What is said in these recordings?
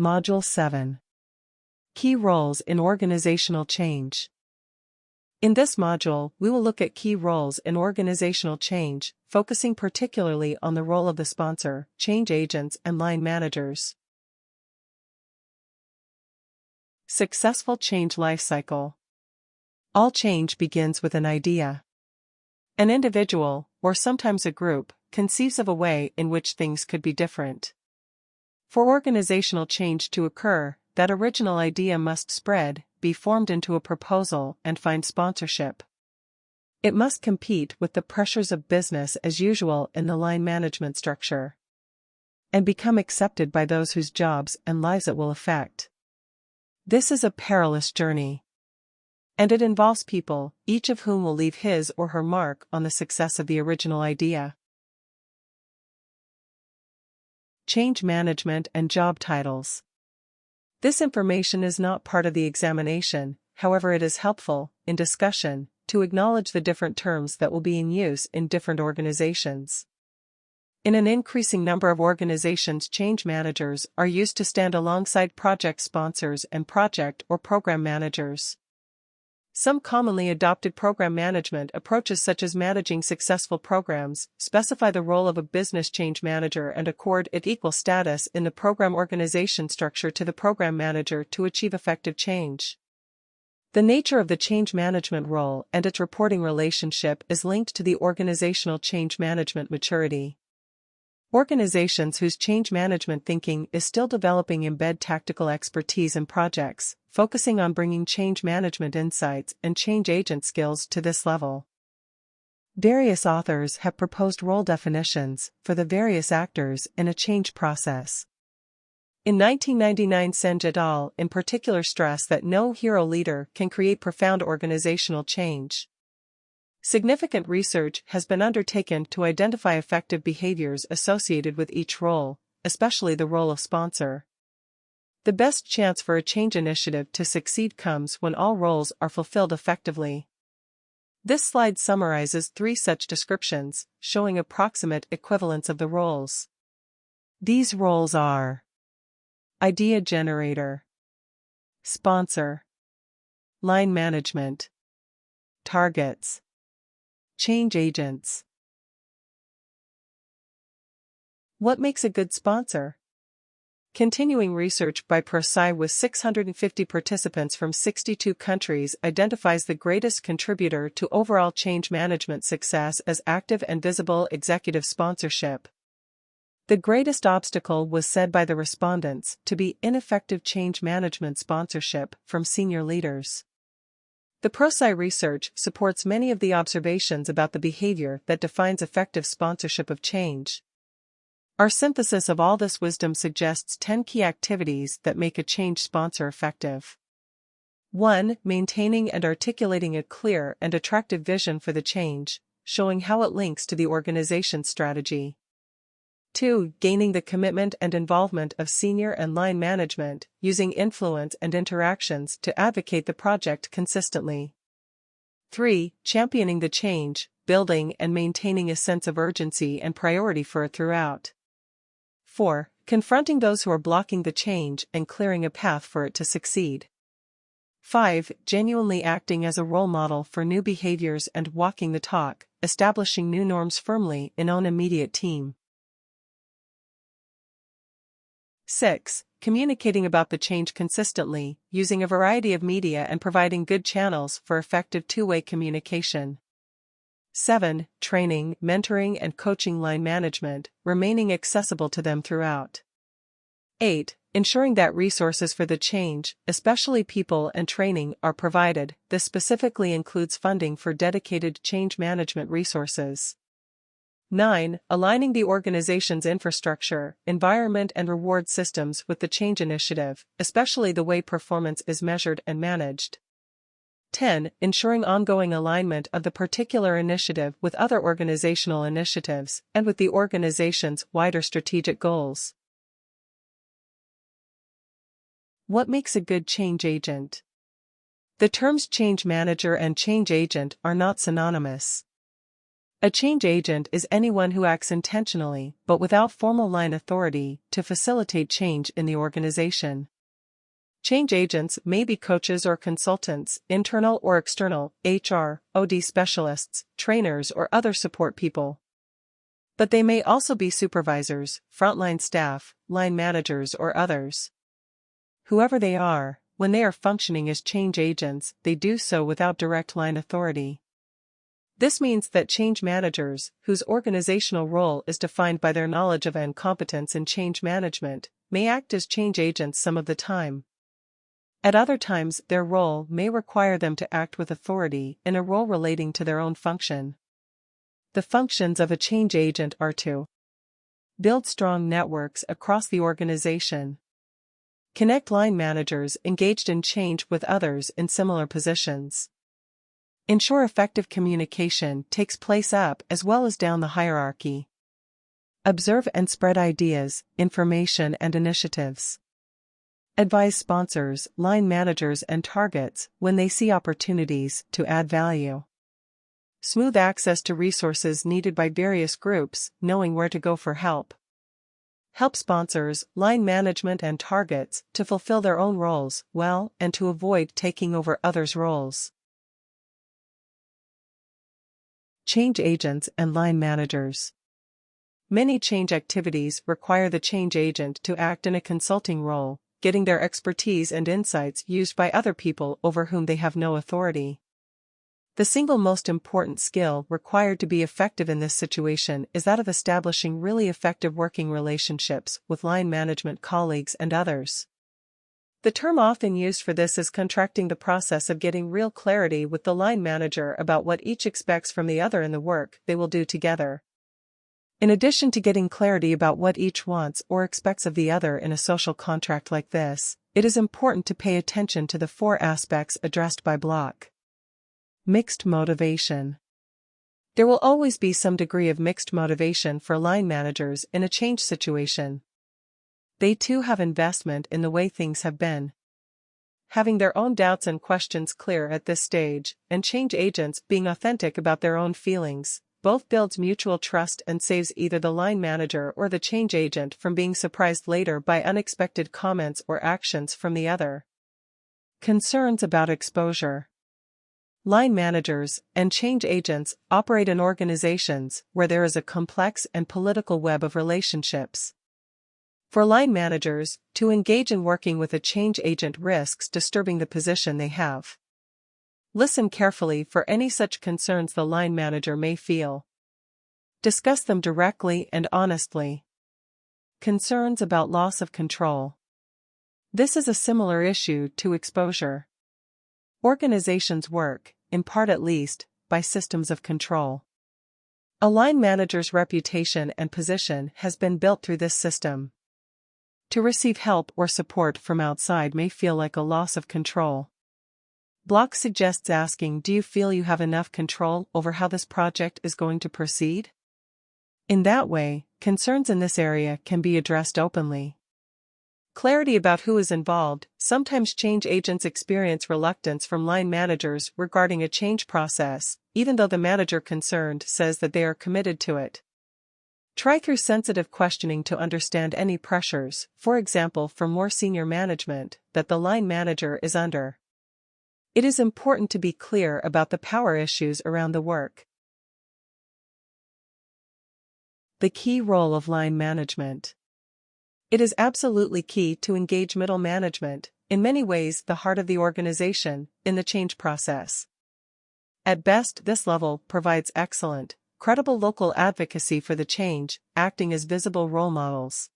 Module 7. Key roles in organizational change. In this module, we will look at key roles in organizational change, focusing particularly on the role of the sponsor, change agents, and line managers. Successful change lifecycle. All change begins with an idea. An individual, or sometimes a group, conceives of a way in which things could be different. For organizational change to occur, that original idea must spread, be formed into a proposal, and find sponsorship. It must compete with the pressures of business as usual in the line management structure, and become accepted by those whose jobs and lives it will affect. This is a perilous journey, and it involves people, each of whom will leave his or her mark on the success of the original idea. Change management and job titles. This information is not part of the examination, however it is helpful, in discussion, to acknowledge the different terms that will be in use in different organizations. In an increasing number of organizations, change managers are used to stand alongside project sponsors and project or program managers. Some commonly adopted program management approaches, such as managing successful programs, specify the role of a business change manager and accord it equal status in the program organization structure to the program manager to achieve effective change. The nature of the change management role and its reporting relationship is linked to the organizational change management maturity. Organizations whose change management thinking is still developing embed tactical expertise in projects, focusing on bringing change management insights and change agent skills to this level. Various authors have proposed role definitions for the various actors in a change process. In 1999, Senge et al. In particular stress that no hero leader can create profound organizational change. Significant research has been undertaken to identify effective behaviors associated with each role, especially the role of sponsor. The best chance for a change initiative to succeed comes when all roles are fulfilled effectively. This slide summarizes 3 such descriptions, showing approximate equivalents of the roles. These roles are: idea generator, sponsor, line management, targets, change agents. What makes a good sponsor? Continuing research by ProSci with 650 participants from 62 countries identifies the greatest contributor to overall change management success as active and visible executive sponsorship. The greatest obstacle was said by the respondents to be ineffective change management sponsorship from senior leaders. The ProSci research supports many of the observations about the behavior that defines effective sponsorship of change. Our synthesis of all this wisdom suggests 10 key activities that make a change sponsor effective. 1. Maintaining and articulating a clear and attractive vision for the change, showing how it links to the organization's strategy. 2. Gaining the commitment and involvement of senior and line management, using influence and interactions to advocate the project consistently. 3. Championing the change, building and maintaining a sense of urgency and priority for it throughout. 4. Confronting those who are blocking the change and clearing a path for it to succeed. 5. Genuinely acting as a role model for new behaviors and walking the talk, establishing new norms firmly in own immediate team. 6. Communicating about the change consistently, using a variety of media and providing good channels for effective two-way communication. 7. Training, mentoring and coaching line management, remaining accessible to them throughout. 8. Ensuring that resources for the change, especially people and training, are provided. This specifically includes funding for dedicated change management resources. 9. Aligning the organization's infrastructure, environment and reward systems with the change initiative, especially the way performance is measured and managed. 10. Ensuring ongoing alignment of the particular initiative with other organizational initiatives and with the organization's wider strategic goals. What makes a good change agent? The terms change manager and change agent are not synonymous. A change agent is anyone who acts intentionally but without formal line authority to facilitate change in the organization. Change agents may be coaches or consultants, internal or external, HR, OD specialists, trainers, or other support people. But they may also be supervisors, frontline staff, line managers, or others. Whoever they are, when they are functioning as change agents, they do so without direct line authority. This means that change managers, whose organizational role is defined by their knowledge of and competence in change management, may act as change agents some of the time. At other times, their role may require them to act with authority in a role relating to their own function. The functions of a change agent are to build strong networks across the organization, connect line managers engaged in change with others in similar positions, ensure effective communication takes place up as well as down the hierarchy, observe and spread ideas, information, and initiatives, advise sponsors, line managers, and targets when they see opportunities to add value. Smooth access to resources needed by various groups, knowing where to go for help. Help sponsors, line management, and targets to fulfill their own roles well and to avoid taking over others' roles. Change agents and line managers. Many change activities require the change agent to act in a consulting role, getting their expertise and insights used by other people over whom they have no authority. The single most important skill required to be effective in this situation is that of establishing really effective working relationships with line management colleagues and others. The term often used for this is contracting the process of getting real clarity with the line manager about what each expects from the other in the work they will do together. In addition to getting clarity about what each wants or expects of the other in a social contract like this, it is important to pay attention to the 4 aspects addressed by Block. Mixed motivation. There will always be some degree of mixed motivation for line managers in a change situation. They too have investment in the way things have been. Having their own doubts and questions clear at this stage, and change agents being authentic about their own feelings, both builds mutual trust and saves either the line manager or the change agent from being surprised later by unexpected comments or actions from the other. Concerns about exposure. Line managers and change agents operate in organizations where there is a complex and political web of relationships. For line managers, to engage in working with a change agent risks disturbing the position they have. Listen carefully for any such concerns the line manager may feel. Discuss them directly and honestly. Concerns about loss of control. This is a similar issue to exposure. Organizations work, in part at least, by systems of control. A line manager's reputation and position has been built through this system. To receive help or support from outside may feel like a loss of control. Block suggests asking, do you feel you have enough control over how this project is going to proceed? In that way, concerns in this area can be addressed openly. Clarity about who is involved. Sometimes change agents experience reluctance from line managers regarding a change process, even though the manager concerned says that they are committed to it. Try through sensitive questioning to understand any pressures, for example from more senior management, that the line manager is under. It is important to be clear about the power issues around the work. The key role of line management. It is absolutely key to engage middle management, in many ways the heart of the organization, in the change process. At best, this level provides excellent, credible local advocacy for the change, acting as visible role models.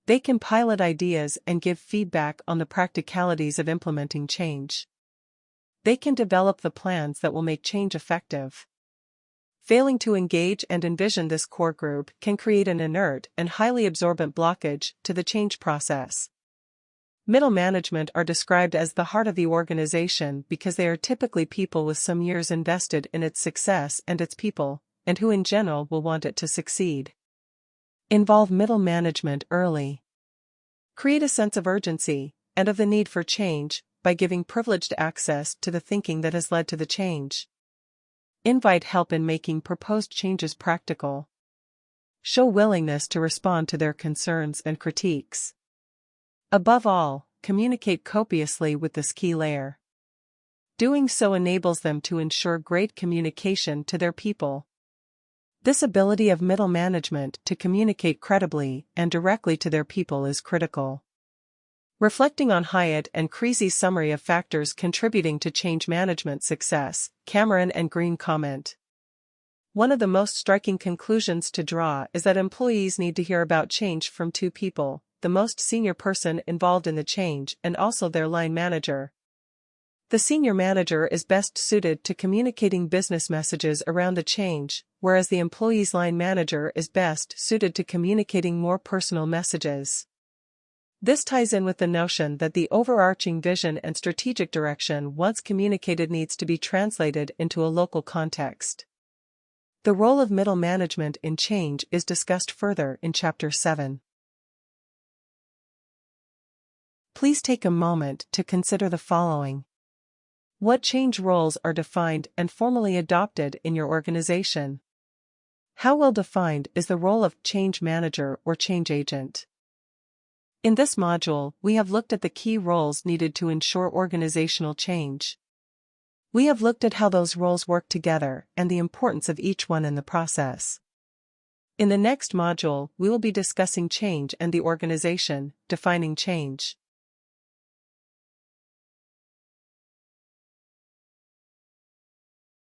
They can pilot ideas and give feedback on the practicalities of implementing change. They can develop the plans that will make change effective. Failing to engage and envision this core group can create an inert and highly absorbent blockage to the change process. Middle management are described as the heart of the organization because they are typically people with some years invested in its success and its people, and who in general will want it to succeed. Involve middle management early. Create a sense of urgency, and of the need for change, by giving privileged access to the thinking that has led to the change. Invite help in making proposed changes practical. Show willingness to respond to their concerns and critiques. Above all, communicate copiously with this key layer. Doing so enables them to ensure great communication to their people. This ability of middle management to communicate credibly and directly to their people is critical. Reflecting on Hyatt and Creasy's summary of factors contributing to change management success, Cameron and Green comment. One of the most striking conclusions to draw is that employees need to hear about change from two people, the most senior person involved in the change and also their line manager. The senior manager is best suited to communicating business messages around the change, whereas the employee's line manager is best suited to communicating more personal messages. This ties in with the notion that the overarching vision and strategic direction once communicated needs to be translated into a local context. The role of middle management in change is discussed further in Chapter 7. Please take a moment to consider the following. What change roles are defined and formally adopted in your organization? How well defined is the role of change manager or change agent? In this module, we have looked at the key roles needed to ensure organizational change. We have looked at how those roles work together and the importance of each one in the process. In the next module, we will be discussing change and the organization, defining change.